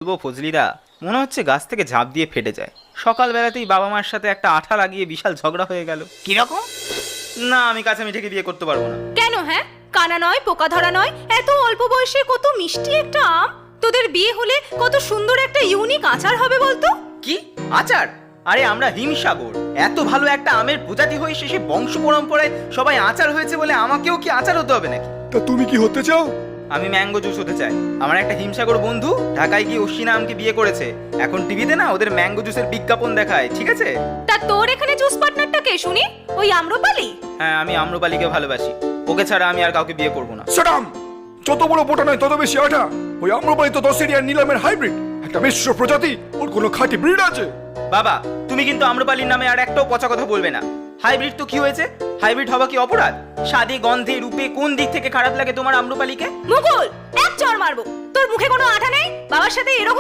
বলবো ফজলিদা, মনে হচ্ছে গাছ থেকে ঝাঁপ দিয়ে ফেটে যায়। সকালবেলাতেই বাবা মার সাথে একটা আঠা লাগিয়ে বিশাল ঝগড়া হয়ে গেল। কিরকম? না, আমি কাছে মিঠেকে বিয়ে করতে পারবো না। কেন? হ্যাঁ, কানা নয়, পোকা ধরা নয়, এত অল্প বয়সে কত মিষ্টি একটা আম। তোদের বিয়ে হলে কত সুন্দর একটা ইউনিক আচার হবে বলতো। কি আচার? আরে আমরা হিমসাগর, এত ভালো একটা আমের প্রজাতি হয়ে শেষে বংশ পরম্পরায় সবাই আচার হয়েছে বলে আমাকেও কি আচার হতে হবে নাকি? তা তুমি কি হতে চাও? আমি ম্যাঙ্গো জুস হতে চাই। আমার একটা হিমসাগর বন্ধু ঢাকায় গিয়ে অশ্বিনা আমকে বিয়ে করেছে। এখন টিভিতে না ওদের ম্যাঙ্গো জুসের বিজ্ঞাপন দেখায়, ঠিক আছে? তা তোর এখানে জুস পার্টনারটা কে শুনি? ওই আম্রপালি? হ্যাঁ, আমি আম্রপালিকে ভালোবাসি। ওকে ছাড়া আমি আর কাউকে বিয়ে করবো না। সাডাম! যত বড় বোটা নয় তত বেশি আটা। ওই আম্রপালি তো দশেরিয়ার নিলামের হাইব্রিড, একটা মিশ্র প্রজাতি। ওর কোনো খাঁটি ব্রিড আছে? বাবা, তুমি কিন্তু আম্রপালির নামে আর একটাও পচা কথা বলবে না। হাইব্রিড তো কি হয়েছে? হাইব্রিড হওয়া কি অপরাধ? স্বাদে, গন্ধে, রূপে কোন দিক থেকে খারাপ লাগে তোমার আম্রপালিকে? মুকুল, এক চড় মারবো। তোর মুখে কোনো আঠা নেই? বাবার সাথে এরকম